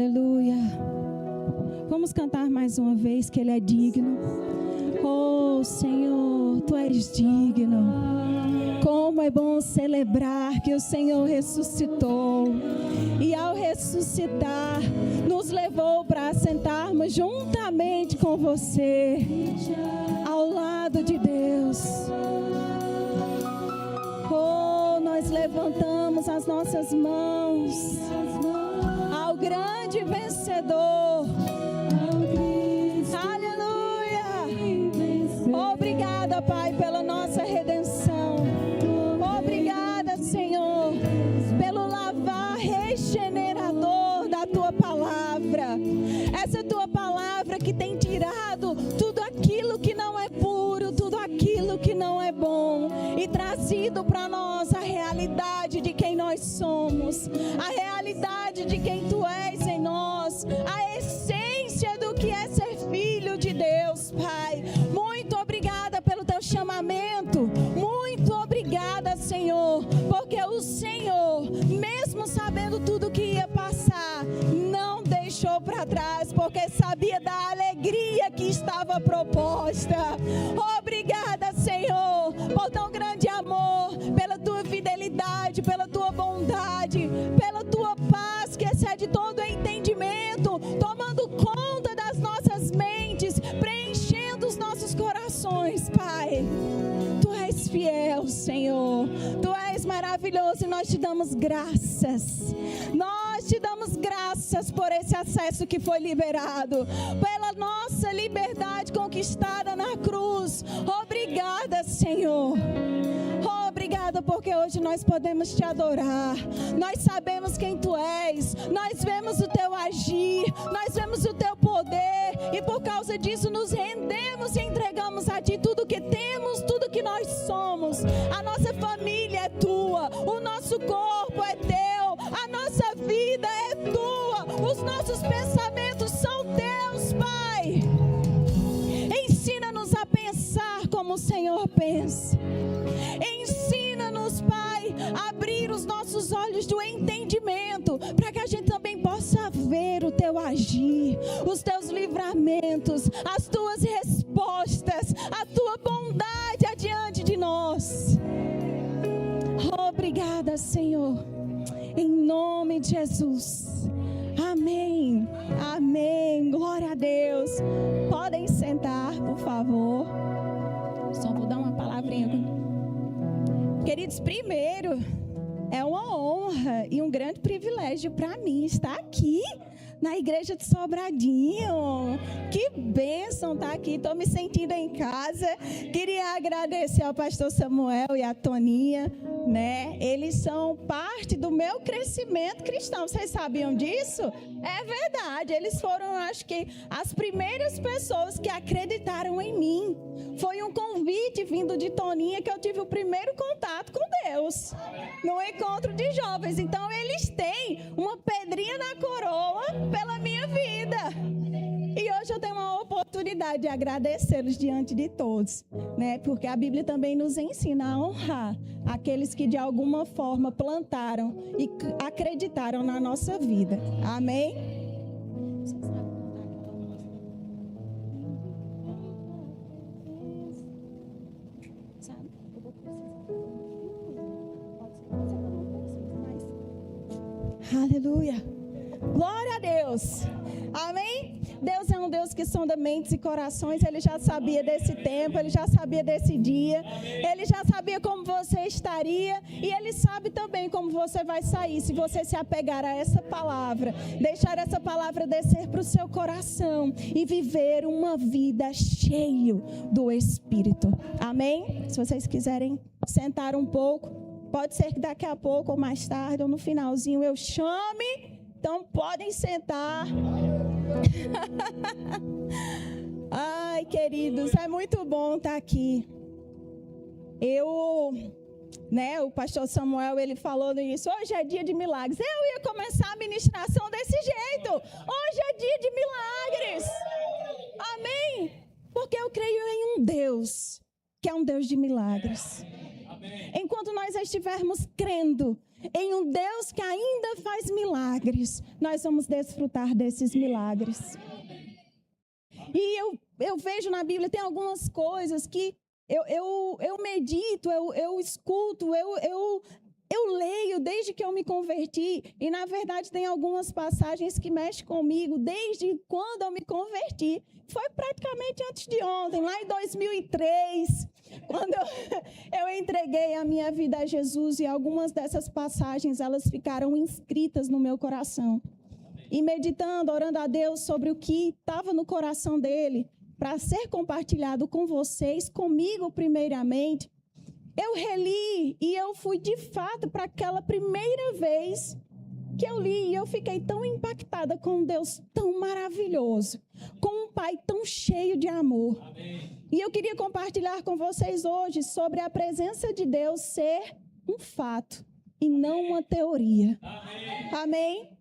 Aleluia. Vamos cantar mais uma vez que Ele é digno. Oh Senhor, Tu és digno. Como é bom celebrar que o Senhor ressuscitou. E ao ressuscitar, nos levou para sentarmos juntamente com você, ao lado de Deus. Oh, nós levantamos as nossas mãos ao grande vencedor. Aleluia. Obrigada, Pai, pela nossa redenção. Obrigada, Senhor, pelo lavar regenerador da Tua palavra. Essa Tua palavra que tem tirado tudo aquilo que não é puro, tudo aquilo que não é bom, e trazido para nós a realidade de quem nós somos, a realidade de quem Tu és em nós, a essência do que é ser filho de Deus, Pai. Muito obrigada pelo Teu chamamento, muito obrigada, Senhor, porque o Senhor, mesmo sabendo tudo que ia passar, não deixou para trás, porque sabia da alegria que estava proposta. Obrigada, Senhor, por tão grande amor, pela Tua fidelidade, pela Tua bondade, pela Tua paz que excede todo entendimento, tomando conta das nossas mentes, preenchendo os nossos corações, Pai. Tu és fiel, Senhor, Tu és maravilhoso e nós Te damos graças. Nós Te damos graças por esse acesso que foi liberado, pela nossa liberdade conquistada na cruz. Obrigada, Senhor. Obrigada porque hoje nós podemos Te adorar. Nós sabemos quem Tu és. Nós vemos o Teu agir. Nós vemos o Teu poder. E por causa disso nos rendemos e entregamos a Ti tudo que temos, tudo que nós somos. A nossa família é Tua. O nosso corpo é Teu. A nossa vida é Tua. Os nossos pensamentos são Teus, Pai. Ensina-nos a pensar como o Senhor pensa. Ensina-nos, Pai, a abrir os nossos olhos do entendimento, para que a gente também possa ver o Teu agir, os Teus livramentos, as Tuas respostas, a Tua bondade adiante de nós. Obrigada, Senhor, em nome de Jesus. Amém, amém, glória a Deus. Podem sentar, por favor. Só vou dar uma palavrinha. Queridos, primeiro, é uma honra e um grande privilégio para mim estar aqui na igreja de Sobradinho. Que bênção estar aqui, estou me sentindo em casa. Queria agradecer ao pastor Samuel e à Toninha, né? Eles são parte do meu crescimento cristão. Vocês sabiam disso? É verdade, eles foram, acho que, as primeiras pessoas que acreditaram em mim. Foi um convite vindo de Toninha que eu tive o primeiro contato com Deus, no encontro de jovens. Então eles têm uma pedrinha na coroa pela minha vida. E hoje eu tenho uma oportunidade de agradecê-los diante de todos, né? Porque a Bíblia também nos ensina a honrar aqueles que de alguma forma plantaram e acreditaram na nossa vida. Amém? Aleluia. Glória a Deus. Amém? Deus é um Deus que sonda mentes e corações. Ele já sabia desse tempo, Ele já sabia desse dia. Ele já sabia como você estaria. E Ele sabe também como você vai sair, se você se apegar a essa palavra, deixar essa palavra descer para o seu coração e viver uma vida cheia do Espírito. Amém? Se vocês quiserem sentar um pouco, pode ser que daqui a pouco ou mais tarde ou no finalzinho eu chame. Então podem sentar. Ai, queridos, é muito bom estar aqui. O pastor Samuel, ele falou nisso. Hoje é dia de milagres. Eu ia começar a ministração desse jeito. Hoje é dia de milagres. Amém? Porque eu creio em um Deus que é um Deus de milagres. Enquanto nós estivermos crendo em um Deus que ainda faz milagres, nós vamos desfrutar desses milagres. E eu vejo na Bíblia, tem algumas coisas que eu medito, eu escuto, eu leio desde que eu me converti, e na verdade tem algumas passagens que mexem comigo desde quando eu me converti. Foi praticamente antes de ontem, lá em 2003, quando eu entreguei a minha vida a Jesus, e algumas dessas passagens elas ficaram inscritas no meu coração. E meditando, orando a Deus sobre o que estava no coração dele, para ser compartilhado com vocês, comigo primeiramente, eu reli e eu fui de fato para aquela primeira vez que eu li, e eu fiquei tão impactada com um Deus tão maravilhoso, com um Pai tão cheio de amor. Amém. E eu queria compartilhar com vocês hoje sobre a presença de Deus ser um fato e não uma teoria. Amém. Amém?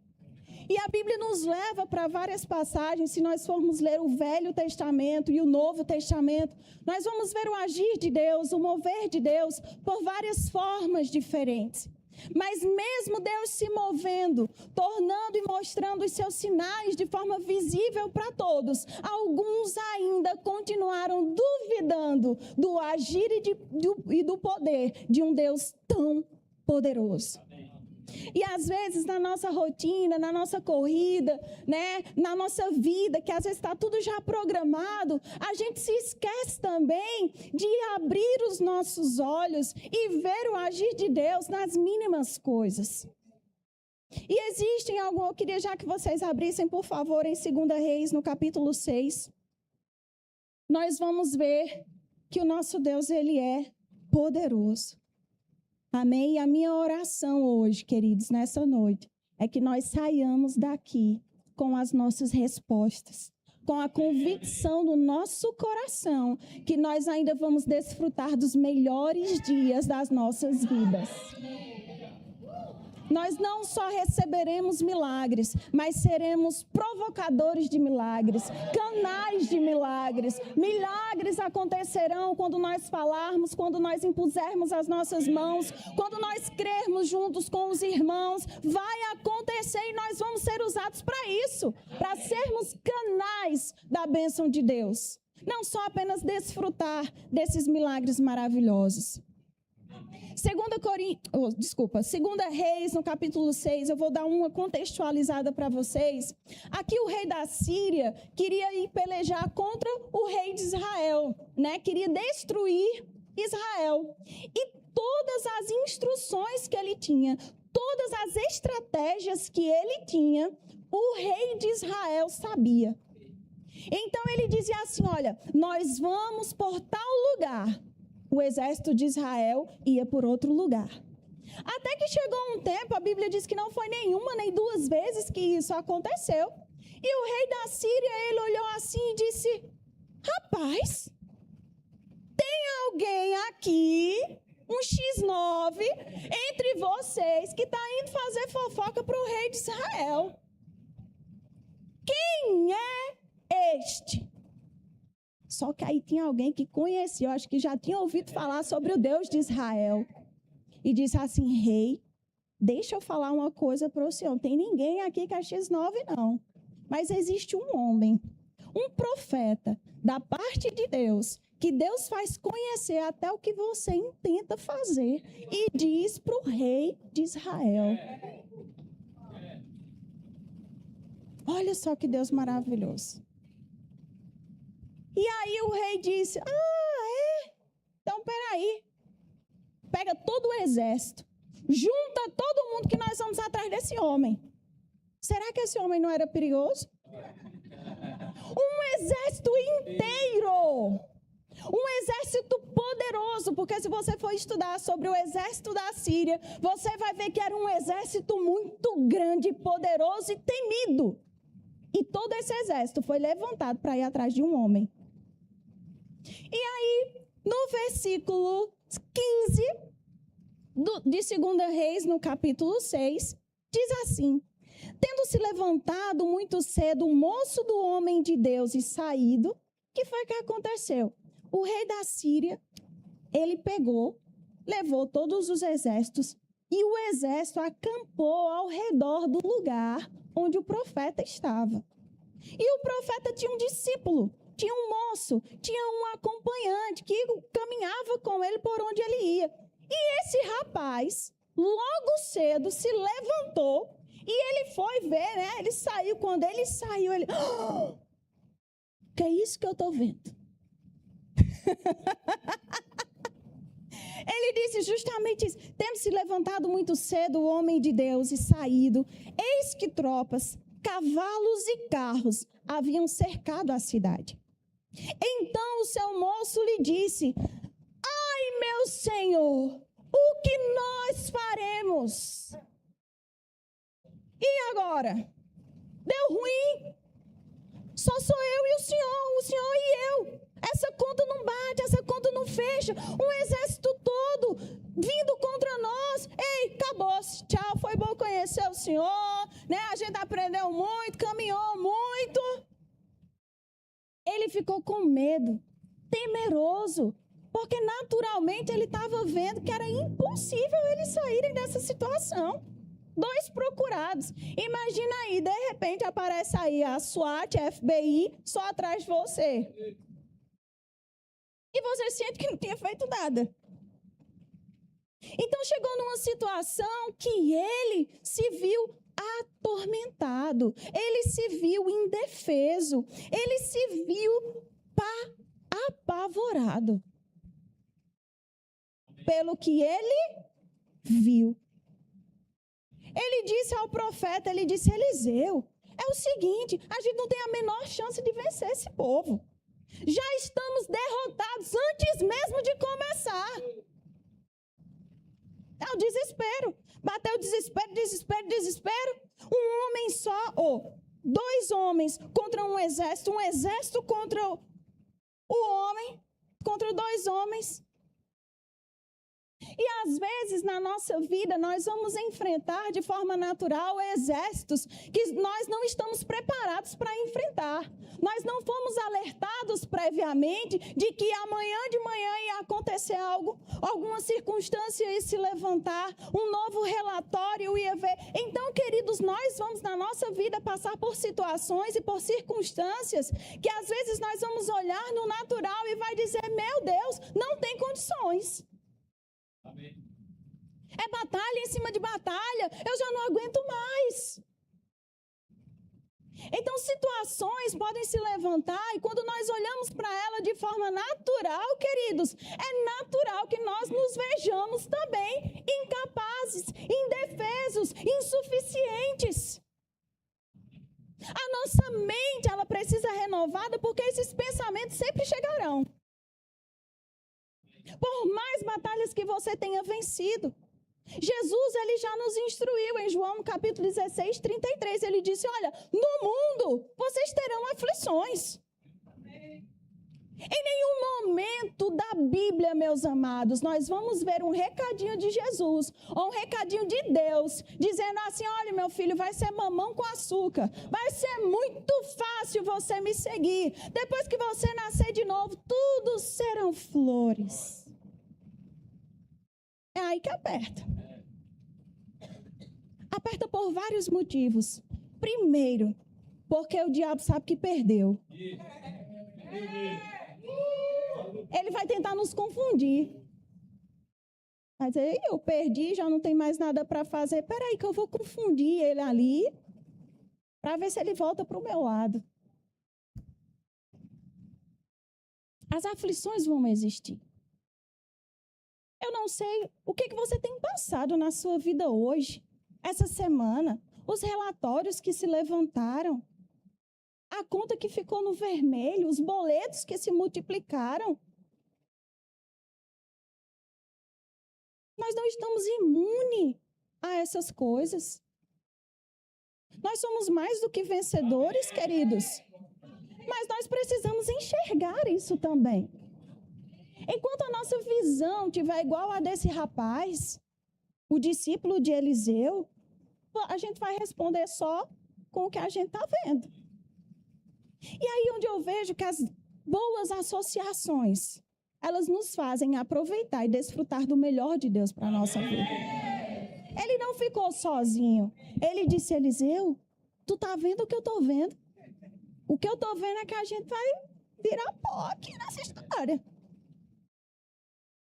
E a Bíblia nos leva para várias passagens. Se nós formos ler o Velho Testamento e o Novo Testamento, nós vamos ver o agir de Deus, o mover de Deus, por várias formas diferentes. Mas mesmo Deus se movendo, tornando e mostrando os seus sinais de forma visível para todos, alguns ainda continuaram duvidando do agir e do poder de um Deus tão poderoso. E às vezes na nossa rotina, na nossa corrida, né, na nossa vida, que às vezes está tudo já programado, a gente se esquece também de abrir os nossos olhos e ver o agir de Deus nas mínimas coisas. E existem alguns, eu queria já que vocês abrissem, por favor, em 2 Reis, no capítulo 6. Nós vamos ver que o nosso Deus, ele é poderoso. Amém? E a minha oração hoje, queridos, nessa noite, é que nós saiamos daqui com as nossas respostas, com a convicção no nosso coração que nós ainda vamos desfrutar dos melhores dias das nossas vidas. Nós não só receberemos milagres, mas seremos provocadores de milagres, canais de milagres. Milagres acontecerão quando nós falarmos, quando nós impusermos as nossas mãos, quando nós crermos juntos com os irmãos. Vai acontecer e nós vamos ser usados para isso, para sermos canais da bênção de Deus. Não só apenas desfrutar desses milagres maravilhosos. 2 Reis, no capítulo 6, eu vou dar uma contextualizada para vocês. Aqui o rei da Síria queria ir pelejar contra o rei de Israel, né? Queria destruir Israel. E todas as instruções que ele tinha, todas as estratégias que ele tinha, o rei de Israel sabia. Então ele dizia assim, olha, nós vamos por tal lugar. O exército de Israel ia por outro lugar. Até que chegou um tempo, a Bíblia diz que não foi nenhuma nem duas vezes que isso aconteceu. E o rei da Síria, ele olhou assim e disse, rapaz, tem alguém aqui, um X9, entre vocês que está indo fazer fofoca para o rei de Israel. Quem é este? Só que aí tinha alguém que conhecia, eu acho que já tinha ouvido falar sobre o Deus de Israel. E disse assim, rei, deixa eu falar uma coisa para o senhor. Não tem ninguém aqui que é X9 não. Mas existe um homem, um profeta da parte de Deus, que Deus faz conhecer até o que você intenta fazer. E diz para o rei de Israel. Olha só que Deus maravilhoso. E aí o rei disse, então peraí, pega todo o exército, junta todo mundo que nós vamos atrás desse homem. Será que esse homem não era perigoso? Um exército inteiro, um exército poderoso, porque se você for estudar sobre o exército da Síria, você vai ver que era um exército muito grande, poderoso e temido. E todo esse exército foi levantado para ir atrás de um homem. E aí, no versículo 15 de 2 Reis, no capítulo 6, diz assim, tendo se levantado muito cedo o moço do homem de Deus e saído, o que foi que aconteceu? O rei da Síria, ele pegou, levou todos os exércitos e o exército acampou ao redor do lugar onde o profeta estava. E o profeta tinha um discípulo, tinha um moço, tinha um acompanhante que caminhava com ele por onde ele ia. E esse rapaz, logo cedo, se levantou e ele foi ver, né? Ele saiu. Quando ele saiu, ele... Oh, que é isso que eu estou vendo? Ele disse justamente isso. Tendo se levantado muito cedo o homem de Deus e saído, eis que tropas, cavalos e carros haviam cercado a cidade. Então o seu moço lhe disse: ai, meu senhor, o que nós faremos? E agora? Deu ruim. Só sou eu e o senhor e eu. Essa conta não bate, essa conta não fecha. Um exército todo vindo contra nós. Ei, acabou-se. Tchau, foi bom conhecer o senhor, né? A gente aprendeu muito, caminhou muito. Ele ficou com medo, temeroso, porque naturalmente ele estava vendo que era impossível eles saírem dessa situação. 2 procurados. Imagina aí, de repente aparece aí a SWAT, a FBI, só atrás de você. E você sente que não tinha feito nada. Então chegou numa situação que ele se viu atormentado, ele se viu indefeso, ele se viu apavorado pelo que ele viu. Ele disse ao profeta, ele disse: Eliseu, é o seguinte, a gente não tem a menor chance de vencer esse povo. Já estamos derrotados antes mesmo de começar. É o desespero. Bateu desespero, desespero, desespero. Um homem só, ou 2 homens contra um exército contra o homem, contra 2 homens. E às vezes na nossa vida nós vamos enfrentar de forma natural exércitos que nós não estamos preparados para enfrentar. Nós não fomos alertados previamente de que amanhã de manhã ia acontecer algo, alguma circunstância ia se levantar, um novo relatório ia ver. Então, queridos, nós vamos na nossa vida passar por situações e por circunstâncias que às vezes nós vamos olhar no natural e vai dizer: meu Deus, não tem condições. Amém. É batalha em cima de batalha, eu já não aguento mais. Então situações podem se levantar e quando nós olhamos para ela de forma natural, queridos, é natural que nós nos vejamos também incapazes, indefesos, insuficientes. A nossa mente, ela precisa ser renovada porque esses pensamentos sempre chegarão. Por mais batalhas que você tenha vencido. Jesus, ele já nos instruiu em João, no capítulo 16, 33. Ele disse: olha, no mundo vocês terão aflições. Em nenhum momento da Bíblia, meus amados, nós vamos ver um recadinho de Jesus, ou um recadinho de Deus, dizendo assim: olha, meu filho, vai ser mamão com açúcar, vai ser muito fácil você me seguir. Depois que você nascer de novo, tudo serão flores. É aí que aperta. Aperta por vários motivos. Primeiro, porque o diabo sabe que perdeu. Ele vai tentar nos confundir. Vai dizer: eu perdi, já não tem mais nada para fazer. Peraí que eu vou confundir ele ali, para ver se ele volta para o meu lado. As aflições vão existir. Eu não sei o que você tem passado na sua vida hoje, essa semana, os relatórios que se levantaram, a conta que ficou no vermelho, os boletos que se multiplicaram. Nós não estamos imunes a essas coisas. Nós somos mais do que vencedores, queridos. Mas nós precisamos enxergar isso também. Enquanto a nossa visão estiver igual a desse rapaz, o discípulo de Eliseu, a gente vai responder só com o que a gente está vendo. E aí onde eu vejo que as boas associações, elas nos fazem aproveitar e desfrutar do melhor de Deus para a nossa vida. Ele não ficou sozinho. Ele disse: Eliseu, tu tá vendo o que eu tô vendo? O que eu tô vendo é que a gente vai virar pó aqui nessa história.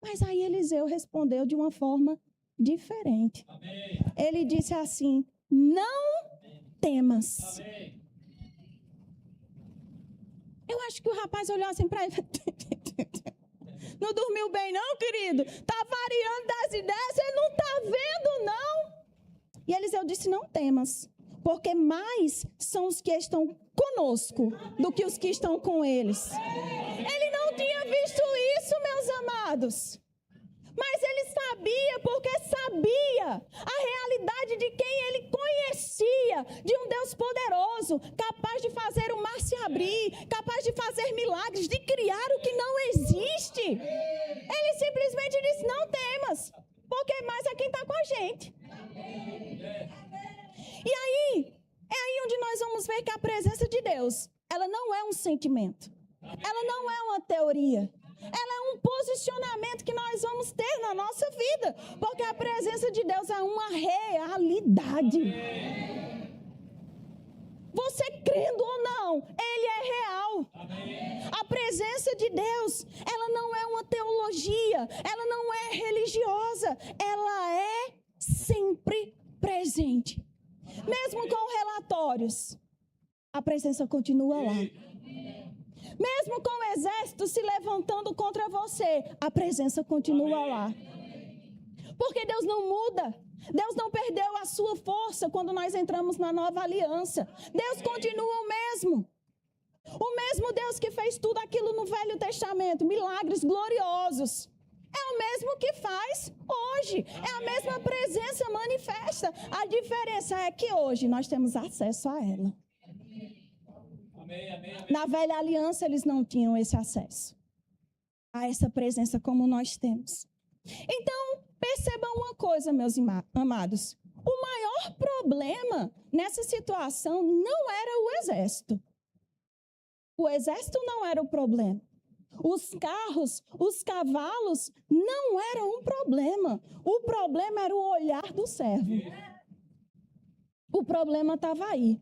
Mas aí Eliseu respondeu de uma forma diferente. Amém. Ele disse assim: não temas. Amém. Eu acho que o rapaz olhou assim para ele. Não dormiu bem não, querido? Tá variando das ideias, você não tá vendo não? E Eliseu disse: não temas, porque mais são os que estão conosco do que os que estão com eles. Ele não tinha visto isso, meus amados. Mas ele sabia, porque sabia a realidade de quem ele conhecia, de um Deus poderoso, capaz de fazer o mar se abrir, capaz de fazer milagres, de criar o que não existe. Ele simplesmente disse: não temas, porque mais é quem está com a gente. E aí, é aí onde nós vamos ver que a presença de Deus, ela não é um sentimento, ela não é uma teoria. Ela é um posicionamento que nós vamos ter na nossa vida, porque a presença de Deus é uma realidade. Você crendo ou não, Ele é real. A presença de Deus, ela não é uma teologia, ela não é religiosa, ela é sempre presente. Mesmo com relatórios, a presença continua lá. Mesmo com o exército se levantando contra você, a presença continua lá. Porque Deus não muda. Deus não perdeu a sua força quando nós entramos na nova aliança. Deus continua o mesmo. O mesmo Deus que fez tudo aquilo no Velho Testamento, milagres gloriosos. É o mesmo que faz hoje. É a mesma presença manifesta. A diferença é que hoje nós temos acesso a ela. Na velha aliança, eles não tinham esse acesso a essa presença como nós temos. Então, percebam uma coisa, meus amados. O maior problema nessa situação não era o exército. O exército não era o problema. Os carros, os cavalos não eram um problema. O problema era o olhar do servo. O problema estava aí.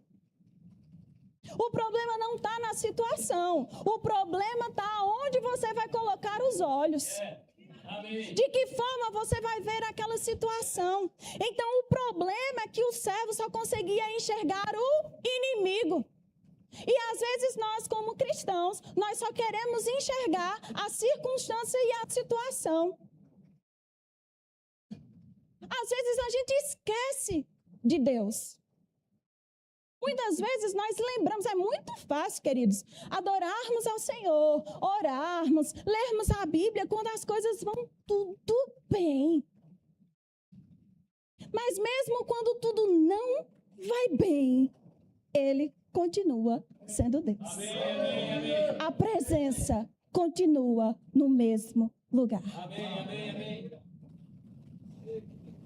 O problema não está na situação. O problema está onde você vai colocar os olhos. De que forma você vai ver aquela situação. Então, o problema é que o servo só conseguia enxergar o inimigo. E às vezes nós, como cristãos, nós só queremos enxergar a circunstância e a situação. Às vezes a gente esquece de Deus. Muitas vezes nós lembramos, é muito fácil, queridos, adorarmos ao Senhor, orarmos, lermos a Bíblia quando as coisas vão tudo bem. Mas mesmo quando tudo não vai bem, Ele continua sendo Deus. A presença continua no mesmo lugar.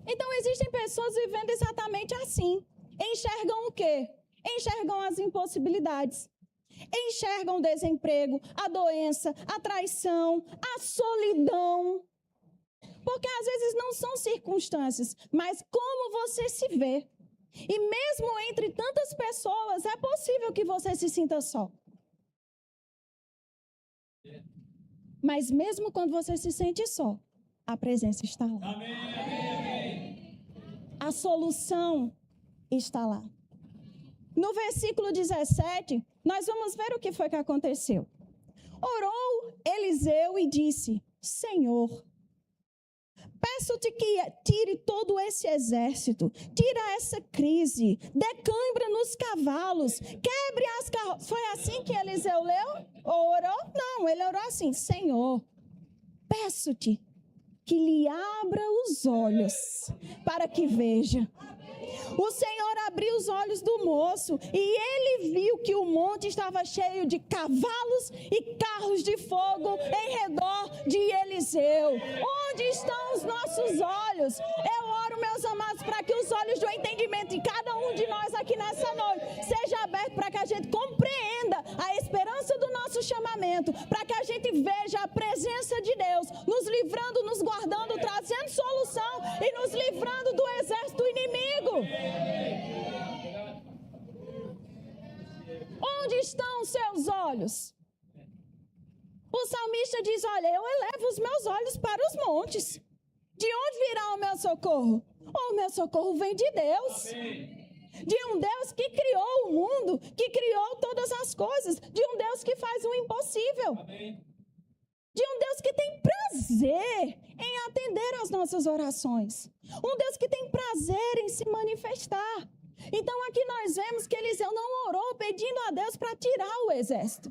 Então existem pessoas vivendo exatamente assim. Enxergam o quê? Enxergam as impossibilidades, enxergam o desemprego, a doença, a traição, a solidão. Porque às vezes não são circunstâncias, mas como você se vê. E mesmo entre tantas pessoas, é possível que você se sinta só. Mas mesmo quando você se sente só, a presença está lá. A solução está lá. No versículo 17, nós vamos ver o que foi que aconteceu. Orou Eliseu e disse: Senhor, peço-te que tire todo esse exército, tira essa crise, dê cãibra nos cavalos, quebre as carroças. Foi assim que Eliseu orou? Não, ele orou assim: Senhor, peço-te que lhe abra os olhos para que veja. O Senhor abriu os olhos do moço e ele viu que o monte estava cheio de cavalos e carros de fogo em redor de Eliseu. Onde estão os nossos olhos? Eu oro, meus amados, para que os olhos do entendimento de cada um de nós aqui nessa noite seja aberto para que a gente compreenda a esperança do nosso chamamento, para que a gente veja a presença de Deus nos livrando, nos guardando, trazendo solução e nos livrando do exército Onde estão os seus olhos? O salmista diz, olha, eu elevo os meus olhos para os montes. De onde virá o meu socorro? O meu socorro vem de Deus. Amém. De um Deus que criou o mundo, que criou todas as coisas. De um Deus que faz o impossível. Amém. De um Deus que tem prazer em atender às nossas orações. Um Deus que tem prazer em se manifestar. Então aqui nós vemos que Eliseu não orou pedindo a Deus para tirar o exército.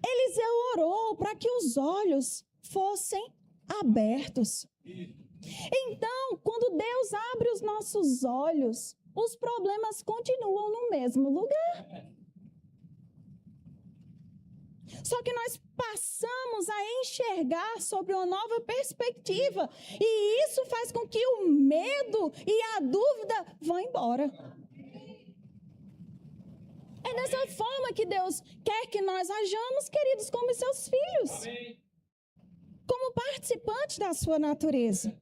Eliseu orou para que os olhos fossem abertos. Então, quando Deus abre os nossos olhos, os problemas continuam no mesmo lugar. Só que nós passamos a enxergar sobre uma nova perspectiva. E isso faz com que o medo e a dúvida vão embora. É dessa forma que Deus quer que nós hajamos, queridos, como seus filhos. Como participantes da sua natureza.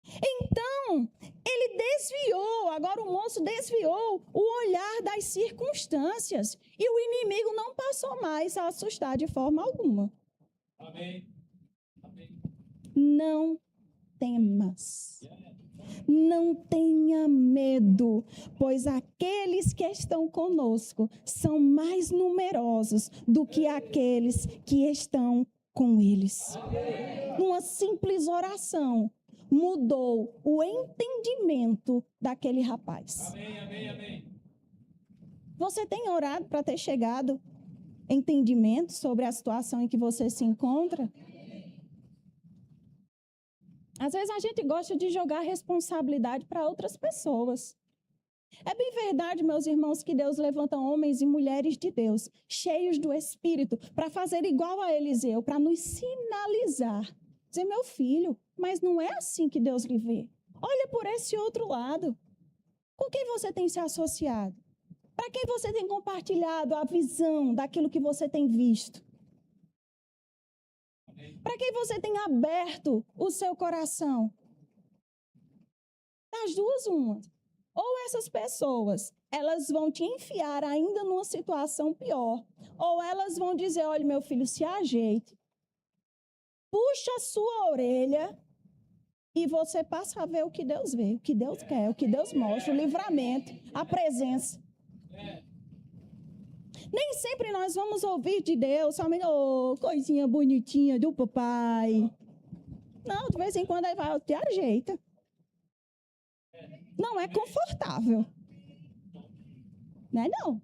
Então, ele desviou, agora o moço desviou o olhar das circunstâncias. E o inimigo não passou mais a assustar de forma alguma. Amém. Amém. Não temas. Não tenha medo, pois aqueles que estão conosco são mais numerosos do que aqueles que estão com eles. Uma simples oração mudou o entendimento daquele rapaz. Amém, amém, amém. Você tem orado para ter chegado entendimento sobre a situação em que você se encontra? Às vezes a gente gosta de jogar responsabilidade para outras pessoas. É bem verdade, meus irmãos, que Deus levanta homens e mulheres de Deus, cheios do Espírito, para fazer igual a Eliseu, para nos sinalizar. Dizer, meu filho, mas não é assim que Deus lhe vê. Olha por esse outro lado. Com quem você tem se associado? Para quem você tem compartilhado a visão daquilo que você tem visto? Para quem você tem aberto o seu coração? Das duas, uma. Ou essas pessoas, elas vão te enfiar ainda numa situação pior. Ou elas vão dizer, olha, meu filho, se ajeite. Puxa a sua orelha e você passa a ver o que Deus vê, o que Deus quer, o que Deus mostra, o livramento, a presença. Nem sempre nós vamos ouvir de Deus, somente, oh, coisinha bonitinha do papai. Não, de vez em quando ele vai, te ajeita. Não é confortável. Não é não.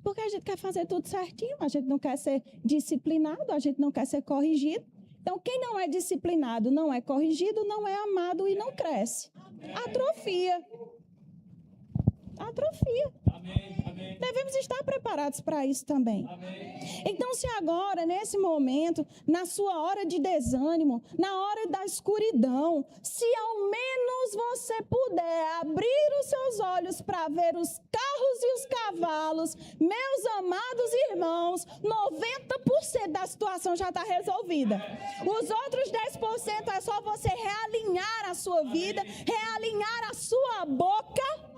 Porque a gente quer fazer tudo certinho, a gente não quer ser disciplinado, a gente não quer ser corrigido. Então, quem não é disciplinado, não é corrigido, não é amado e não cresce. Atrofia. Atrofia. Amém, amém. Devemos estar preparados para isso também. Amém. Então, se agora, nesse momento, na sua hora de desânimo, na hora da escuridão, se ao menos você puder abrir os seus olhos para ver os carros e os cavalos, meus amados irmãos, 90% da situação já está resolvida. Os outros 10% é só você realinhar a sua vida, realinhar a sua boca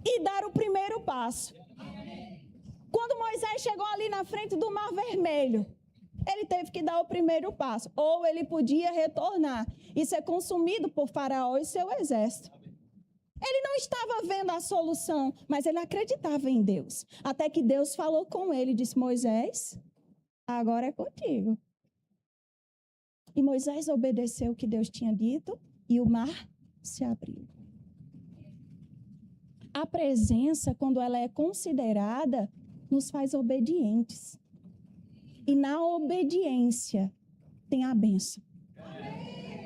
e dar o primeiro passo. Quando Moisés chegou ali na frente do Mar Vermelho, ele teve que dar o primeiro passo. Ou ele podia retornar e ser consumido por Faraó e seu exército. Ele não estava vendo a solução, mas ele acreditava em Deus. Até que Deus falou com ele e disse, Moisés, agora é contigo. E Moisés obedeceu o que Deus tinha dito e o mar se abriu. A presença, quando ela é considerada, nos faz obedientes. E na obediência tem a bênção.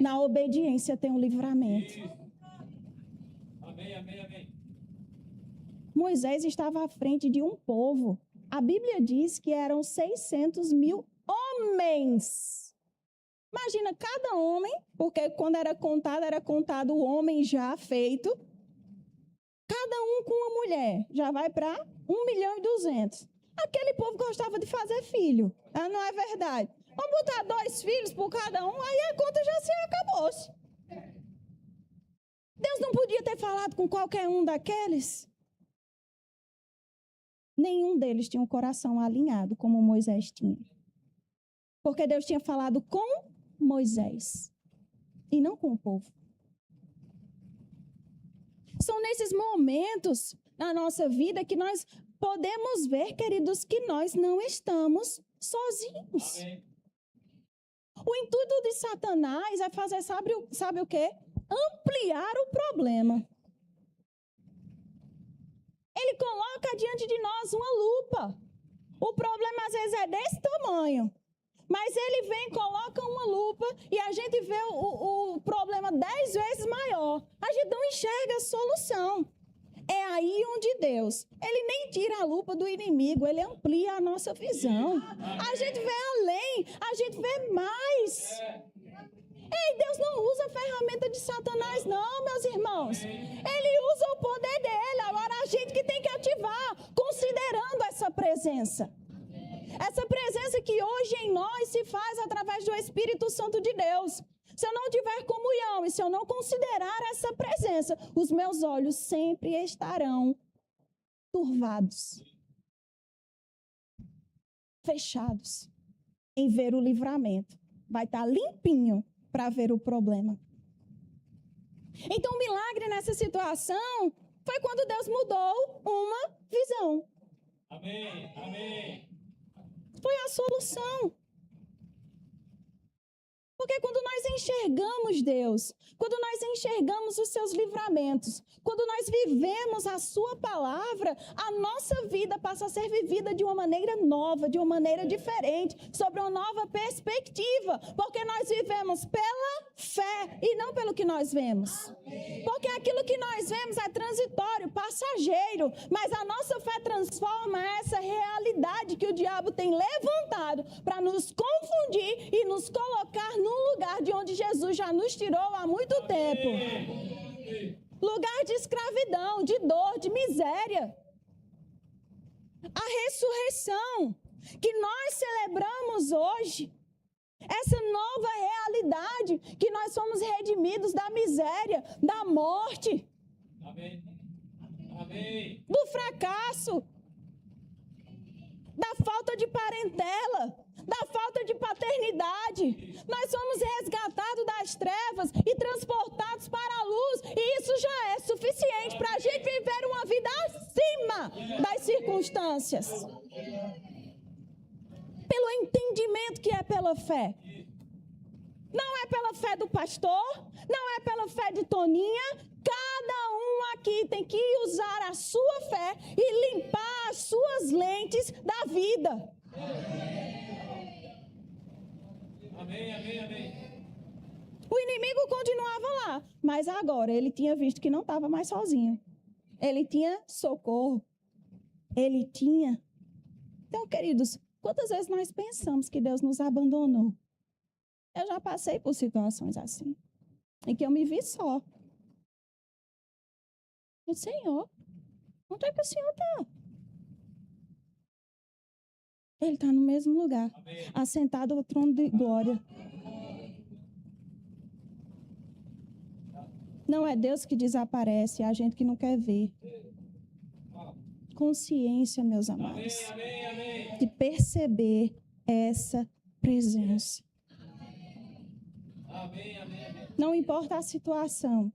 Na obediência tem o livramento. Amém, amém, amém. Moisés estava à frente de um povo. A Bíblia diz que eram 600 mil homens. Imagina cada homem, porque quando era contado o homem já feito. Cada um com uma mulher, já vai para 1.200.000. Aquele povo gostava de fazer filho, não é verdade? Vamos botar 2 filhos por cada um, aí a conta já se acabou-se. Deus não podia ter falado com qualquer um daqueles? Nenhum deles tinha um coração alinhado como Moisés tinha. Porque Deus tinha falado com Moisés e não com o povo. São nesses momentos na nossa vida que nós podemos ver, queridos, que nós não estamos sozinhos. Amém. O intuito de Satanás é fazer, sabe o quê? Ampliar o problema. Ele coloca diante de nós uma lupa. O problema às vezes é desse tamanho. Mas ele vem, coloca uma lupa e a gente vê o problema 10 vezes maior. A gente não enxerga a solução. É aí onde Deus, ele nem tira a lupa do inimigo, ele amplia a nossa visão. A gente vê além, a gente vê mais. Ei, Deus não usa a ferramenta de Satanás, não, meus irmãos. Ele usa o poder dele. Agora a gente que tem que ativar, considerando essa presença. Essa presença que hoje em nós se faz através do Espírito Santo de Deus. Se eu não tiver comunhão e se eu não considerar essa presença, os meus olhos sempre estarão turvados, fechados, em ver o livramento. Vai estar limpinho para ver o problema. Então, o milagre nessa situação foi quando Deus mudou uma visão. Amém. Amém. Foi a solução. Porque quando nós enxergamos Deus, quando nós enxergamos os seus livramentos, quando nós vivemos a sua palavra, a nossa vida passa a ser vivida de uma maneira nova, de uma maneira diferente, sobre uma nova perspectiva. Porque nós vivemos pela fé e não pelo que nós vemos. Porque aquilo que nós vemos é transitório, passageiro, mas a nossa fé transforma essa realidade que o diabo tem levantado para nos confundir e nos colocar num lugar de onde Jesus já nos tirou há muito tempo. Lugar de escravidão, de dor, de miséria. A ressurreição que nós celebramos hoje, essa nova realidade que nós somos redimidos da miséria, da morte, Amém. Amém. do fracasso, da falta de parentela, da falta de paternidade. Nós somos resgatados das trevas e transportados para a luz. E isso já é suficiente para a gente viver uma vida acima das circunstâncias. Pelo entendimento que é pela fé. Não é pela fé do pastor, não é pela fé de Toninha. Cada um aqui tem que usar a sua fé e limpar as suas lentes da vida. Amém, amém, amém. O inimigo continuava lá, mas agora ele tinha visto que não estava mais sozinho. Ele tinha socorro. Ele tinha. Então, queridos, quantas vezes nós pensamos que Deus nos abandonou? Eu já passei por situações assim, em que eu me vi só. E, Senhor, onde é que o Senhor está? Ele está no mesmo lugar, Amém. assentado ao trono de glória. Não é Deus que desaparece, é a gente que não quer ver. Consciência, meus amados, Amém, amém. de perceber essa presença. Amém, amém, amém. Não importa a situação,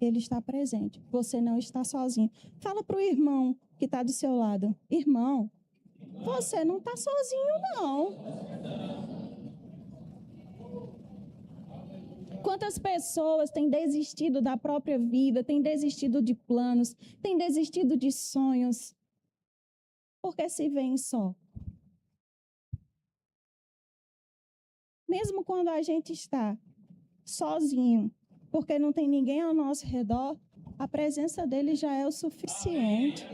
Ele está presente. Você não está sozinho. Fala para o irmão que está do seu lado. Irmão, você não está sozinho, não. Quantas pessoas têm desistido da própria vida, têm desistido de planos, têm desistido de sonhos, porque se veem só. Mesmo quando a gente está sozinho, porque não tem ninguém ao nosso redor, a presença dele já é o suficiente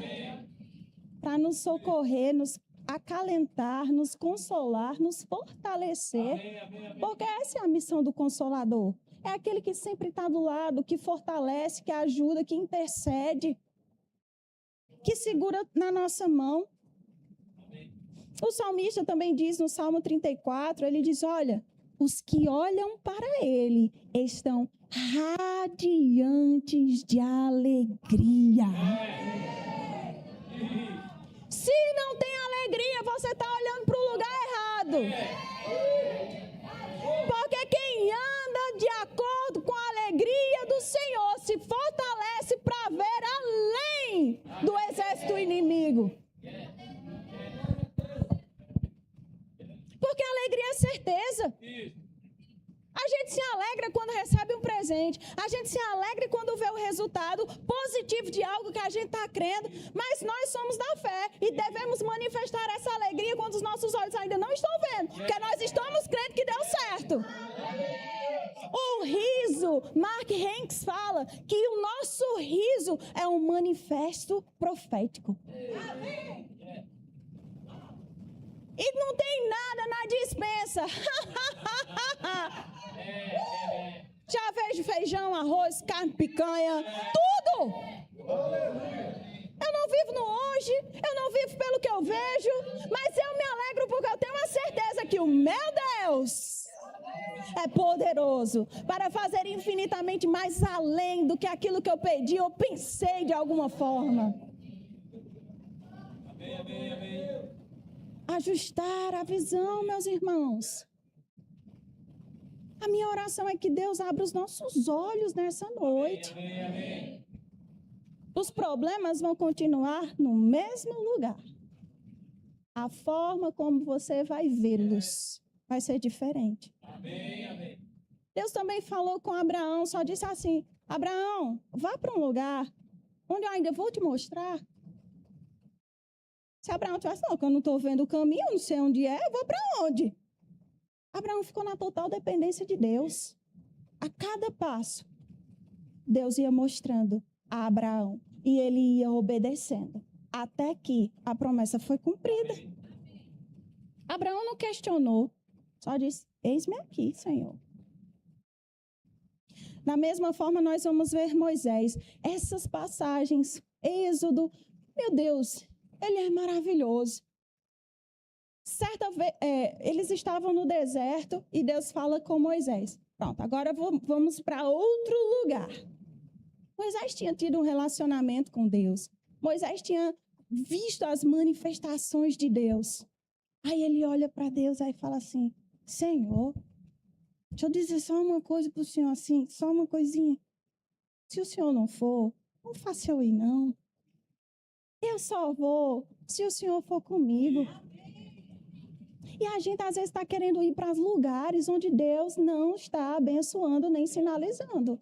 para nos socorrer, nos acalentar, nos consolar, nos fortalecer. Amém, amém, amém. Porque essa é a missão do Consolador. É aquele que sempre está do lado, que fortalece, que ajuda, que intercede, que segura na nossa mão. O salmista também diz no Salmo 34, ele diz, olha, os que olham para ele estão radiantes de alegria. Se diferente. A gente se alegra quando vê o resultado positivo de algo que a gente está crendo, mas nós somos da fé e devemos manifestar essa alegria quando os nossos olhos ainda não estão vendo, porque nós estamos crendo que deu certo. O riso, Mark Hanks fala que o nosso riso é um manifesto profético. E não tem nada na dispensa. Já vejo feijão, arroz, carne, picanha, tudo. Eu não vivo no hoje, eu não vivo pelo que eu vejo, mas eu me alegro porque eu tenho a certeza que o meu Deus é poderoso para fazer infinitamente mais além do que aquilo que eu pedi ou pensei de alguma forma. Amém, amém, amém. Ajustar a visão, meus irmãos. A minha oração é que Deus abra os nossos olhos nessa noite. Amém, amém. Os problemas vão continuar no mesmo lugar. A forma como você vai vê-los vai ser diferente. Amém, amém. Deus também falou com Abraão, só disse assim: Abraão, vá para um lugar onde eu ainda vou te mostrar. Se Abraão tivesse, não, que eu não estou vendo o caminho, não sei onde é, eu vou para onde? Abraão ficou na total dependência de Deus. A cada passo, Deus ia mostrando a Abraão e ele ia obedecendo, até que a promessa foi cumprida. Abraão não questionou, só disse: eis-me aqui, Senhor. Da mesma forma, nós vamos ver Moisés. Essas passagens, Êxodo, meu Deus, ele é maravilhoso. Certa vez, eles estavam no deserto e Deus fala com Moisés. Pronto, agora vamos para outro lugar. Moisés tinha tido um relacionamento com Deus. Moisés tinha visto as manifestações de Deus. Aí ele olha para Deus e fala assim: Senhor, deixa eu dizer só uma coisa para o Senhor assim, só uma coisinha. Se o Senhor não for, não faça eu ir não. Eu só vou se o Senhor for comigo. E a gente às vezes está querendo ir para os lugares onde Deus não está abençoando nem sinalizando.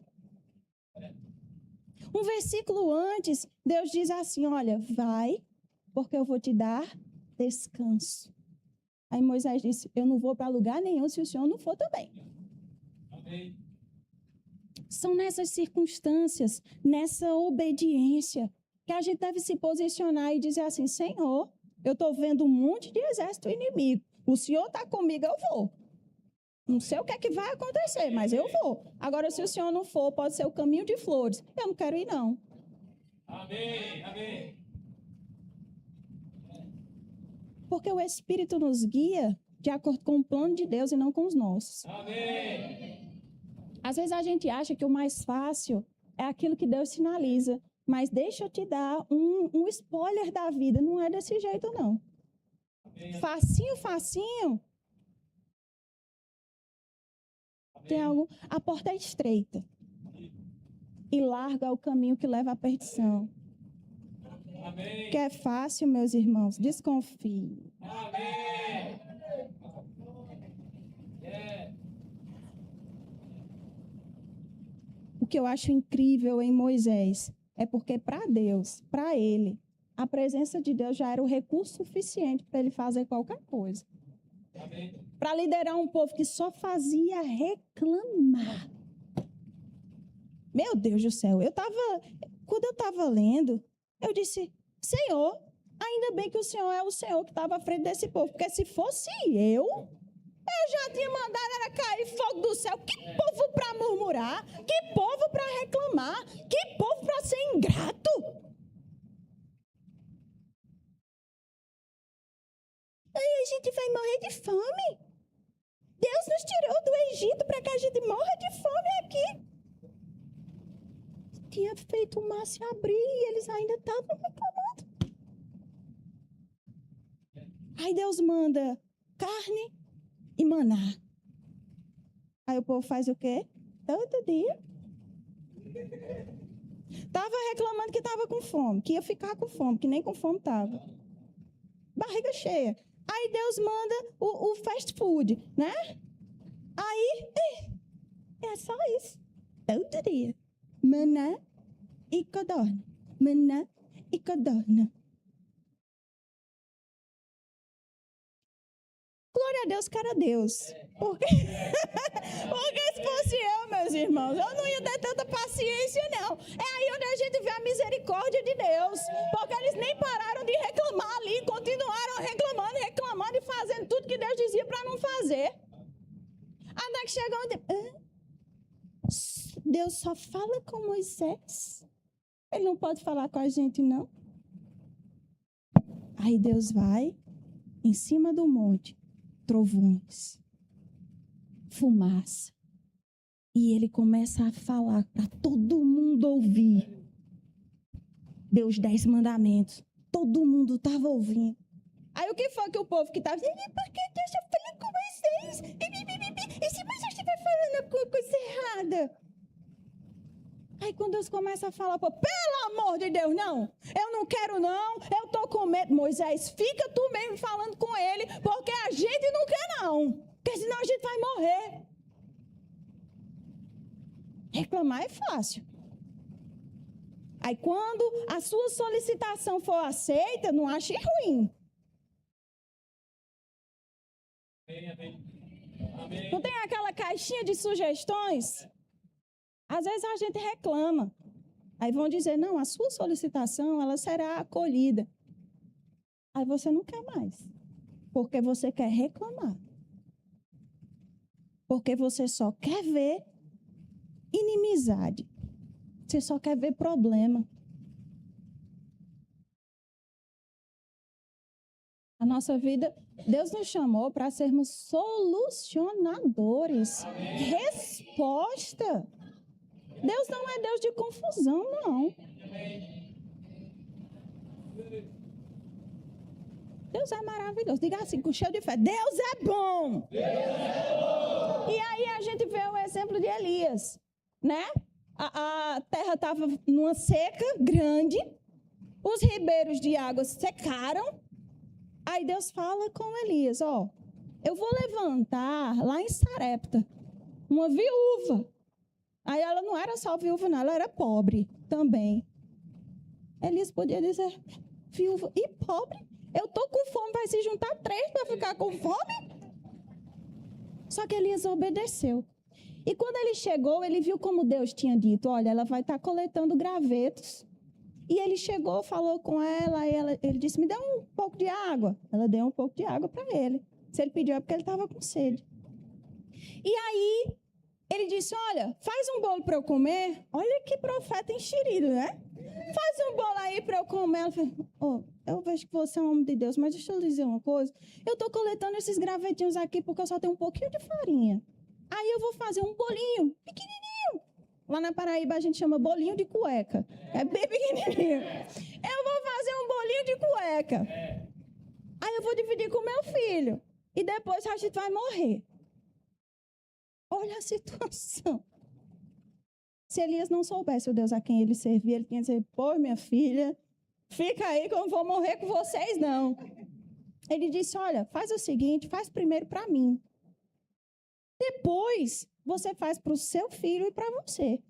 Um versículo antes, Deus diz assim: olha, vai, porque eu vou te dar descanso. Aí Moisés disse: eu não vou para lugar nenhum se o Senhor não for também. Amém. São nessas circunstâncias, nessa obediência, que a gente deve se posicionar e dizer assim: Senhor, eu estou vendo um monte de exército inimigo. O Senhor está comigo, eu vou. Não sei o que é que vai acontecer, mas eu vou. Agora, se o Senhor não for, pode ser o caminho de flores. Eu não quero ir, não. Amém, amém. Porque o Espírito nos guia de acordo com o plano de Deus e não com os nossos. Amém. Às vezes a gente acha que o mais fácil é aquilo que Deus sinaliza. Mas deixa eu te dar um spoiler da vida. Não é desse jeito, não. Amém. Facinho, facinho. Tem algo. A porta é estreita. E larga o caminho que leva à perdição. Amém. Que é fácil, meus irmãos. Desconfie. Amém. É. O que eu acho incrível em Moisés é porque para Deus, para ele, a presença de Deus já era o recurso suficiente para ele fazer qualquer coisa. Amém. Para liderar um povo que só fazia reclamar. Meu Deus do céu, quando eu estava lendo, eu disse: Senhor, ainda bem que o Senhor é o Senhor que estava à frente desse povo, porque se fosse eu já tinha mandado era cair fogo do céu. Que povo para murmurar, que povo para reclamar, que povo para ser ingrato. Aí a gente vai morrer de fome. Deus nos tirou do Egito para que a gente morra de fome aqui. Tinha feito o mar se abrir e eles ainda estavam reclamando. Aí Deus manda carne e maná. Aí o povo faz o quê? Todo dia. Estava reclamando que estava com fome, que ia ficar com fome, que nem com fome estava. Barriga cheia. Aí Deus manda o fast food, né? Aí, é só isso. Todo dia. Maná e codorna. Maná e codorna. Glória a Deus, cara a Deus. Porque se fosse eu, meus irmãos, eu não ia ter tanta paciência, não. É aí onde a gente vê a misericórdia de Deus. Porque eles nem pararam de reclamar ali, continuaram reclamando e fazendo tudo que Deus dizia para não fazer. Até que chegou Deus só fala com Moisés. Ele não pode falar com a gente, não. Aí Deus vai em cima do monte. Trovões, fumaça, e ele começa a falar para todo mundo ouvir. Deu os 10 mandamentos, todo mundo estava ouvindo. Aí o que foi que o povo que estava dizendo, porque Deus já falou com vocês, e se você estiver falando alguma coisa errada? Aí quando Deus começa a falar, pelo amor de Deus, não, eu não quero não, eu estou com medo. Moisés, fica tu mesmo falando com ele, porque a gente não quer não, porque senão a gente vai morrer. Reclamar é fácil. Aí quando a sua solicitação for aceita, não ache ruim. Amém. Não tem aquela caixinha de sugestões? Às vezes a gente reclama. Aí vão dizer, não, a sua solicitação, ela será acolhida. Aí você não quer mais. Porque você quer reclamar. Porque você só quer ver inimizade. Você só quer ver problema. A nossa vida, Deus nos chamou para sermos solucionadores. Resposta. Deus não é Deus de confusão, não. Deus é maravilhoso. Diga assim, com cheio de fé. Deus é bom. Deus é bom. E aí a gente vê o exemplo de Elias, né? A terra estava numa seca grande. Os ribeiros de água secaram. Aí Deus fala com Elias, ó. Eu vou levantar lá em Sarepta uma viúva. Aí ela não era só viúva, não, ela era pobre também. Elias podia dizer, viúva e pobre? Eu estou com fome, vai se juntar 3 para ficar com fome? Só que Elias obedeceu. E quando ele chegou, ele viu como Deus tinha dito, olha, ela vai estar coletando gravetos. E ele chegou, falou com ela, ele disse, me dá um pouco de água. Ela deu um pouco de água para ele. Se ele pediu é porque ele estava com sede. E aí, ele disse, olha, faz um bolo para eu comer. Olha que profeta enxerido, né? Faz um bolo aí para eu comer. Ela falou, eu vejo que você é um homem de Deus, mas deixa eu lhe dizer uma coisa. Eu estou coletando esses gravetinhos aqui porque eu só tenho um pouquinho de farinha. Aí eu vou fazer um bolinho pequenininho. Lá na Paraíba a gente chama bolinho de cueca. É bem pequenininho. Eu vou fazer um bolinho de cueca. Aí eu vou dividir com meu filho. E depois a gente vai morrer. Olha a situação. Se Elias não soubesse o Deus a quem ele servia, ele tinha que dizer, pô, minha filha, fica aí que eu não vou morrer com vocês, não. Ele disse, olha, faz o seguinte, faz primeiro para mim. Depois, você faz para o seu filho e para você.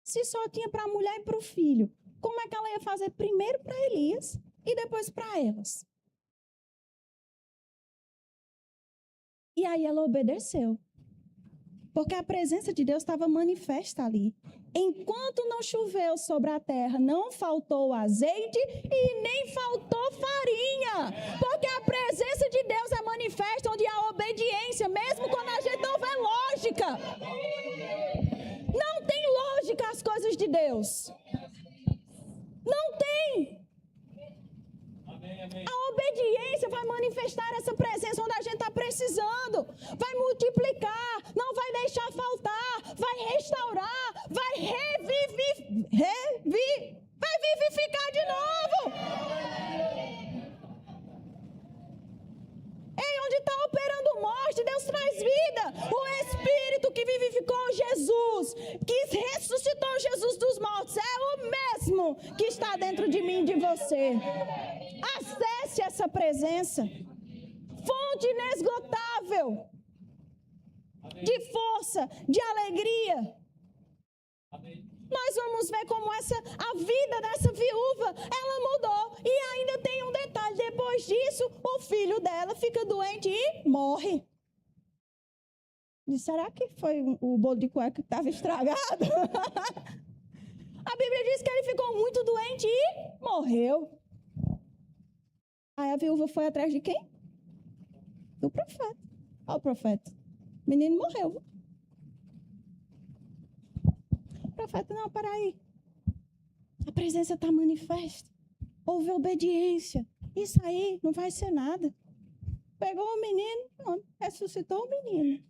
Se só tinha para a mulher e para o filho, como é que ela ia fazer primeiro para Elias e depois para elas? E aí ela obedeceu. Porque a presença de Deus estava manifesta ali. Enquanto não choveu sobre a terra, não faltou azeite e nem faltou farinha. Porque a presença de Deus é manifesta onde há obediência, mesmo quando a gente não vê lógica. Não tem lógica as coisas de Deus. Não tem. A obediência vai manifestar essa presença onde a gente está precisando. Vai multiplicar, não vai deixar faltar, vai restaurar, vai vai vivificar de novo. Ei, onde está operando morte, Deus traz vida. O Espírito que vivificou Jesus, que ressuscitou Jesus dos mortos, é o mesmo que está dentro de mim e de você. Acesse essa presença. Fonte inesgotável. de força, de alegria. Amém. Nós vamos ver como a vida dessa viúva, ela mudou. E ainda tem um detalhe, depois disso, o filho dela fica doente e morre. E será que foi o bolo de cueca que estava estragado? A Bíblia diz que ele ficou muito doente e morreu. Aí a viúva foi atrás de quem? Do profeta. Olha o profeta. O menino morreu. O profeta, não, peraí. A presença está manifesta. Houve obediência. Isso aí não vai ser nada. Pegou o menino, não, ressuscitou o menino.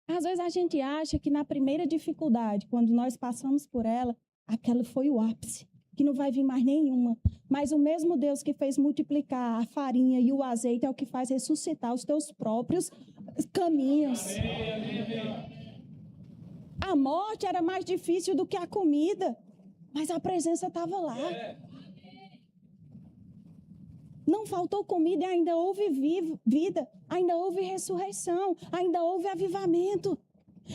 Às vezes a gente acha que na primeira dificuldade, quando nós passamos por ela, aquela foi o ápice, que não vai vir mais nenhuma. Mas o mesmo Deus que fez multiplicar a farinha e o azeite é o que faz ressuscitar os teus próprios caminhos. A morte era mais difícil do que a comida, mas a presença estava lá. Não faltou comida e ainda houve vida, ainda houve ressurreição, ainda houve avivamento.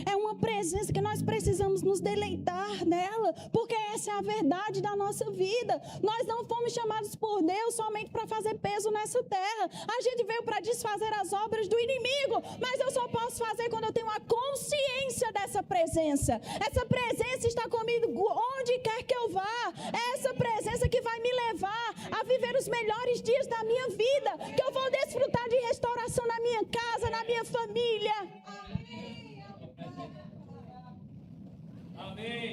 É uma presença que nós precisamos nos deleitar nela, porque essa é a verdade da nossa vida. Nós não fomos chamados por Deus somente para fazer peso nessa terra. A gente veio para desfazer as obras do inimigo, mas eu só posso fazer quando eu tenho a consciência dessa presença. Essa presença está comigo onde quer que eu vá. É essa presença que vai me levar a viver os melhores dias da minha vida, que eu vou desfrutar de restauração na minha casa, na minha família.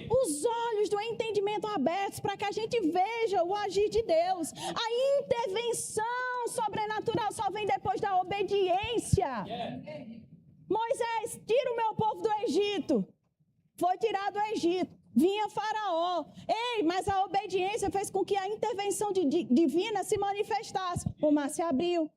Os olhos do entendimento abertos para que a gente veja o agir de Deus. A intervenção sobrenatural só vem depois da obediência. Moisés, tira o meu povo do Egito. Foi tirado do Egito. Vinha Faraó. Ei, mas a obediência fez com que a intervenção divina se manifestasse. O mar se abriu.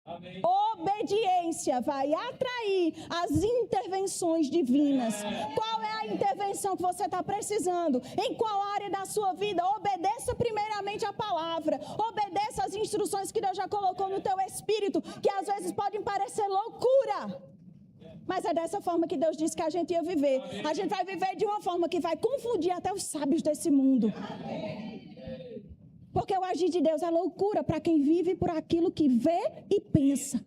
Amém. Obediência vai atrair as intervenções divinas. Qual é a intervenção que você está precisando? Em qual área da sua vida? Obedeça primeiramente a palavra. Obedeça as instruções que Deus já colocou no teu espírito, que às vezes podem parecer loucura. Mas é dessa forma que Deus disse que a gente ia viver. A gente vai viver de uma forma que vai confundir até os sábios desse mundo. Porque o agir de Deus é loucura para quem vive por aquilo que vê e pensa.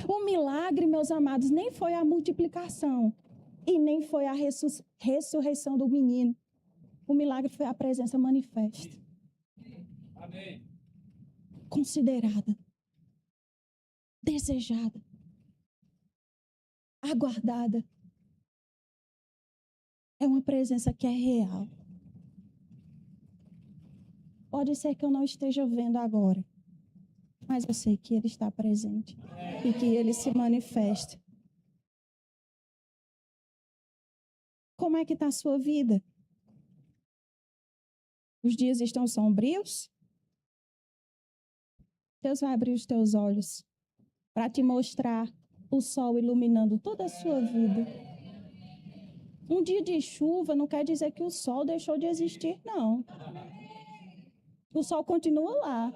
O milagre, meus amados, nem foi a multiplicação e nem foi a ressurreição do menino. O milagre foi a presença manifesta. Amém. Considerada, desejada, aguardada. É uma presença que é real. Pode ser que eu não esteja vendo agora, mas eu sei que Ele está presente e que Ele se manifesta. Como é que está a sua vida? Os dias estão sombrios? Deus vai abrir os teus olhos para te mostrar o sol iluminando toda a sua vida. Um dia de chuva não quer dizer que o sol deixou de existir, não. O sol continua lá.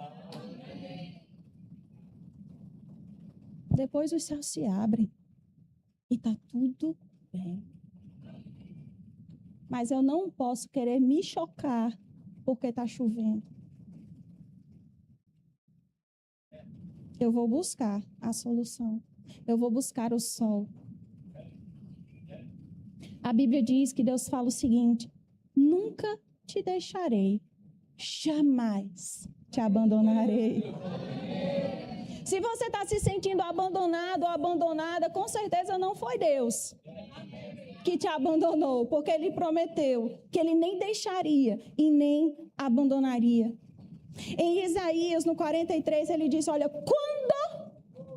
Depois os céus se abrem e está tudo bem. Mas eu não posso querer me chocar porque está chovendo. Eu vou buscar a solução. Eu vou buscar o sol. A Bíblia diz que Deus fala o seguinte: nunca te deixarei, jamais te abandonarei. Se você está se sentindo abandonado ou abandonada, com certeza não foi Deus que te abandonou, porque Ele prometeu que Ele nem deixaria e nem abandonaria. Em Isaías, no 43, ele diz, olha,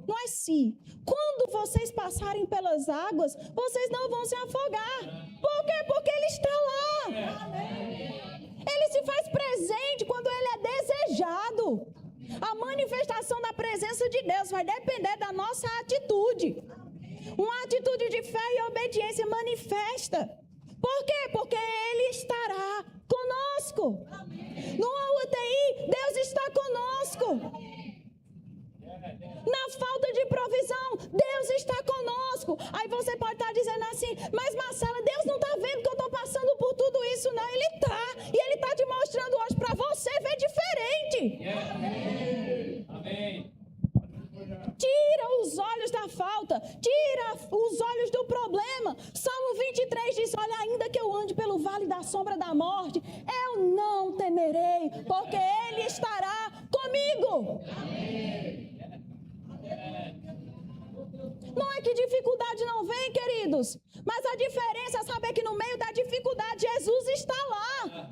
não é se, quando vocês passarem pelas águas, vocês não vão se afogar. Por quê? Porque Ele está lá. Ele se faz presente quando Ele é desejado. A manifestação da presença de Deus vai depender da nossa atitude. Uma atitude de fé e obediência manifesta. Por quê? Porque Ele estará conosco. No UTI, Deus está conosco. Na falta de provisão, Deus está conosco. Aí você pode estar dizendo assim, mas Marcela, Deus não está vendo que eu estou passando por tudo isso, não. Ele está. E Ele está te mostrando hoje para você ver diferente. Amém. Tira os olhos da falta, tira os olhos do problema. Salmo 23 diz, olha, ainda que eu ande pelo vale da sombra da morte, eu não temerei, porque Ele estará comigo. Não é que dificuldade não vem, queridos, mas a diferença é saber que no meio da dificuldade Jesus está lá.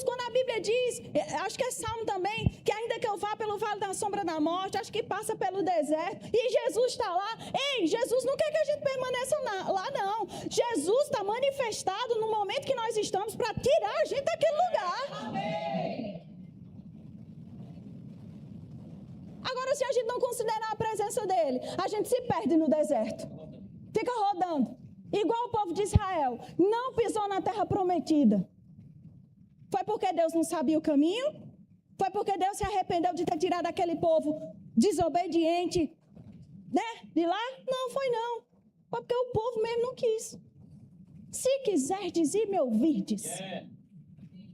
Quando a Bíblia diz, acho que é Salmo também, que ainda que eu vá pelo vale da sombra da morte, acho que passa pelo deserto, e Jesus está lá. Ei, Jesus não quer que a gente permaneça lá, não. Jesus está manifestado no momento que nós estamos para tirar a gente daquele lugar. Agora, se a gente não considerar a presença dele, a gente se perde no deserto. Fica rodando. Igual o povo de Israel. Não pisou na terra prometida. Foi porque Deus não sabia o caminho? Foi porque Deus se arrependeu de ter tirado aquele povo desobediente, né, de lá? Não, foi não. Foi porque o povo mesmo não quis. Se quiserdes e me ouvirdes,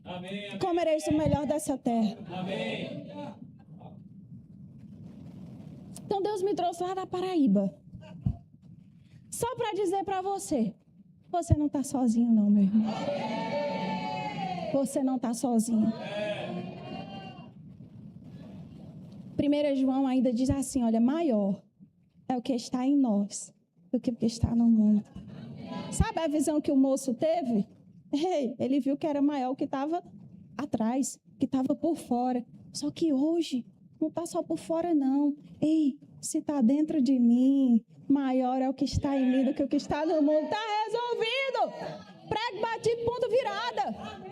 Amém. comereis o melhor dessa terra. Amém. Então Deus me trouxe lá da Paraíba. Só para dizer para você, você não está sozinho não, meu irmão. Você não está sozinho. 1 João ainda diz assim, olha, maior é o que está em nós do que o que está no mundo. Sabe a visão que o moço teve? Ele viu que era maior o que estava atrás, que estava por fora. Só que hoje não está só por fora, não. Ei, se está dentro de mim, maior é o que está em mim do que o que está no mundo. Está resolvido. Prego, batido, ponto virada.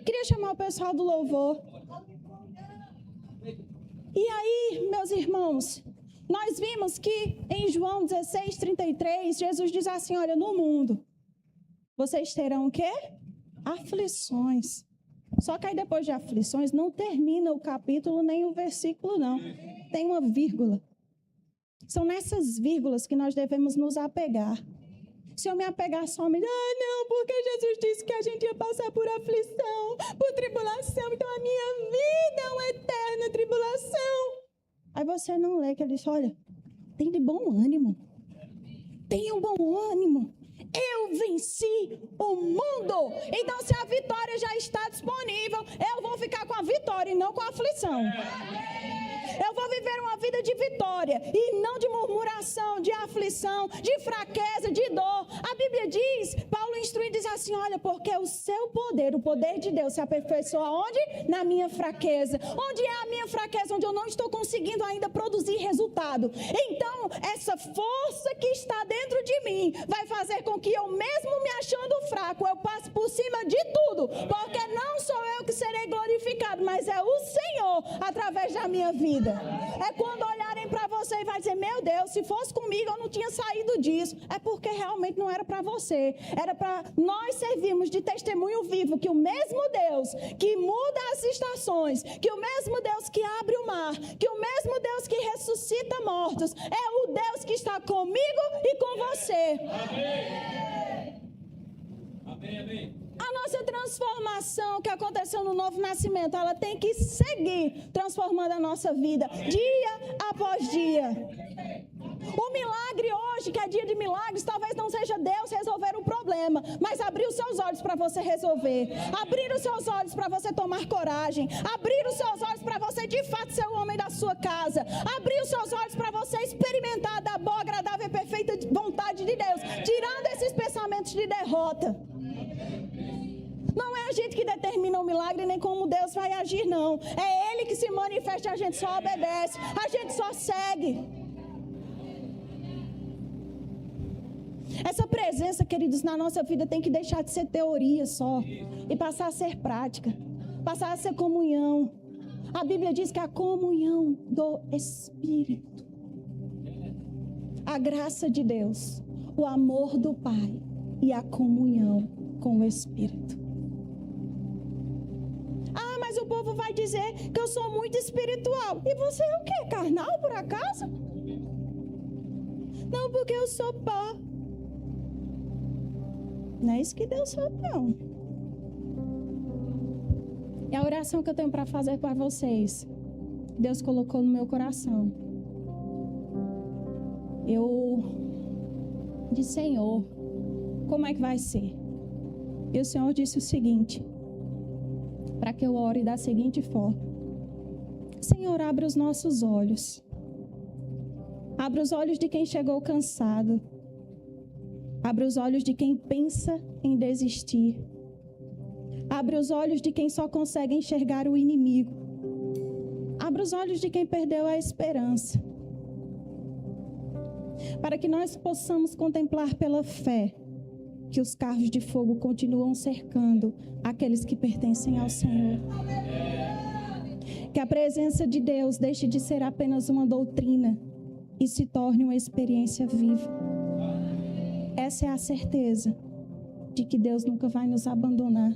Queria chamar o pessoal do louvor. E aí, meus irmãos, nós vimos que em João 16:33, Jesus diz assim, olha, no mundo, vocês terão o quê? Aflições. Só que aí depois de aflições, não termina o capítulo nem o versículo, não. Tem uma vírgula. São nessas vírgulas que nós devemos nos apegar. Se eu me apegar somente, não, porque Jesus disse que a gente ia passar por aflição, por tribulação, então a minha vida é uma eterna tribulação. Aí você não lê, que ele diz, olha, tem de bom ânimo. Tenha um bom ânimo. Eu venci o mundo. Então, se a vitória já está disponível, eu vou ficar com a vitória e não com a aflição. Eu vou viver uma vida de vitória e não de murmuração, de aflição, de fraqueza, de dor. A Bíblia diz, Paulo instrui e diz assim, olha, porque o seu poder, o poder de Deus se aperfeiçoa onde? Na minha fraqueza. Onde é a minha fraqueza? Onde eu não estou conseguindo ainda produzir resultado. Então, essa força que está dentro de mim vai fazer com que eu mesmo me achando fraco, eu passe por cima de tudo. Porque não sou eu que serei glorificado, mas é o Senhor através da minha vida. É quando olharem para você e vai dizer, meu Deus, se fosse comigo eu não tinha saído disso. É porque realmente não era para você. Era para nós servirmos de testemunho vivo que o mesmo Deus que muda as estações, que o mesmo Deus que abre o mar, que o mesmo Deus que ressuscita mortos, é o Deus que está comigo e com você. Amém. Amém, amém. A nossa transformação que aconteceu no novo nascimento, ela tem que seguir transformando a nossa vida, dia após dia. O milagre hoje, que é dia de milagres, talvez não seja Deus resolver o problema, mas abrir os seus olhos para você resolver. Abrir os seus olhos para você tomar coragem. Abrir os seus olhos para você de fato ser o homem da sua casa. Abrir os seus olhos para você experimentar da boa, agradável e perfeita vontade de Deus, tirando esses pensamentos de derrota. Não é a gente que determina o milagre, nem como Deus vai agir, não. É Ele que se manifesta e a gente só obedece. A gente só segue. Essa presença, queridos, na nossa vida tem que deixar de ser teoria só. E passar a ser prática. Passar a ser comunhão. A Bíblia diz que a comunhão do Espírito, a graça de Deus, o amor do Pai e a comunhão com o Espírito. povo vai dizer que eu sou muito espiritual. E você é o quê? Carnal, por acaso? Não, porque eu sou pó. Não é isso que Deus falou, não. É a oração que eu tenho para fazer para vocês. Deus colocou no meu coração. Eu disse, Senhor, como é que vai ser? E o Senhor disse o seguinte, para que eu ore da seguinte forma. Senhor, abre os nossos olhos. Abre os olhos de quem chegou cansado. Abre os olhos de quem pensa em desistir. Abre os olhos de quem só consegue enxergar o inimigo. Abre os olhos de quem perdeu a esperança. Para que nós possamos contemplar pela fé que os carros de fogo continuam cercando aqueles que pertencem ao Senhor. Que a presença de Deus deixe de ser apenas uma doutrina e se torne uma experiência viva. Essa é a certeza de que Deus nunca vai nos abandonar.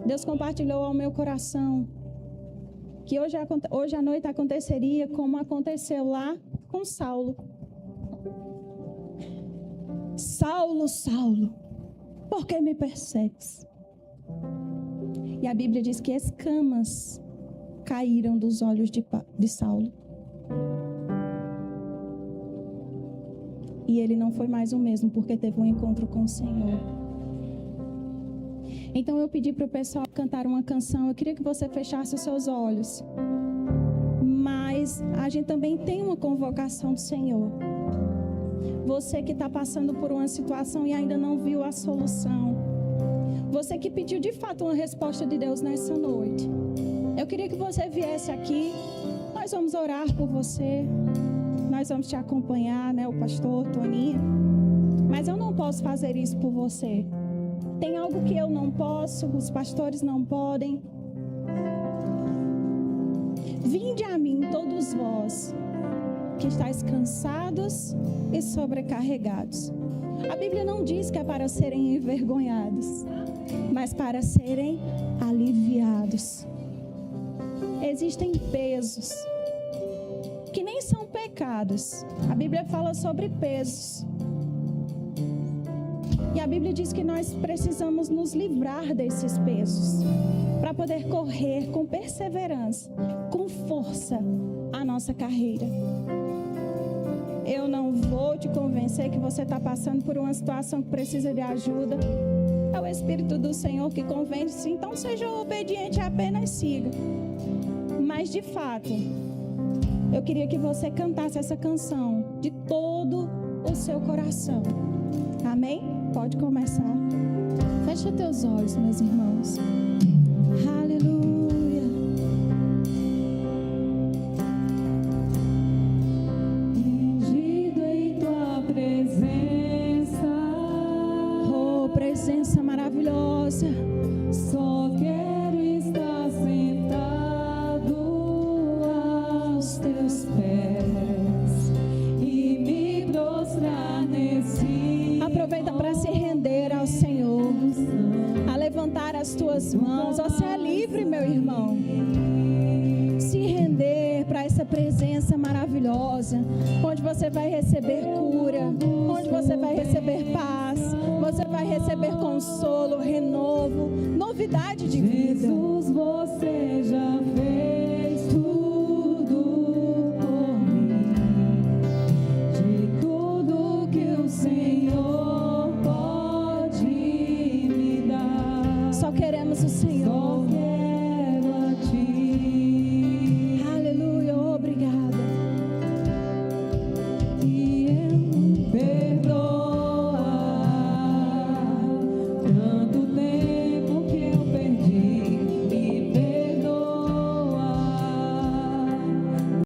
Deus compartilhou ao meu coração que hoje à noite aconteceria como aconteceu lá com Saulo. Saulo, Saulo, por que me persegues? E a Bíblia diz que escamas caíram dos olhos de Saulo. E ele não foi mais o mesmo, porque teve um encontro com o Senhor. Então eu pedi para o pessoal cantar uma canção. Eu queria que você fechasse os seus olhos. Mas a gente também tem uma convocação do Senhor. Você que está passando por uma situação e ainda não viu a solução. Você que pediu de fato uma resposta de Deus nessa noite. Eu queria que você viesse aqui. Nós vamos orar por você. Nós vamos te acompanhar, né? O pastor, Toninho. Mas eu não posso fazer isso por você. Tem algo que eu não posso, os pastores não podem. Vinde a mim, todos vós, que estáis cansados e sobrecarregados. A Bíblia não diz que é para serem envergonhados, mas para serem aliviados. Existem pesos que nem são pecados. A Bíblia fala sobre pesos. E a Bíblia diz que nós precisamos nos livrar desses pesos para poder correr com perseverança, com força a nossa carreira. Eu não vou te convencer que você está passando por uma situação que precisa de ajuda. É o Espírito do Senhor que convence. Então seja obediente, apenas siga. Mas de fato, eu queria que você cantasse essa canção de todo o seu coração. Amém? Pode começar. Fecha teus olhos, meus irmãos. Aleluia. Rendido em tua presença. Oh, presença maravilhosa. Só quero estar sentado aos teus pés e me prostrar nesse. Aproveita para se render ao Senhor, a levantar as tuas mãos. Você é livre, meu irmão. Se render para essa presença maravilhosa, onde você vai receber cura, onde você vai receber paz, você vai receber consolo, renovo, novidade de vida. Jesus, você já fez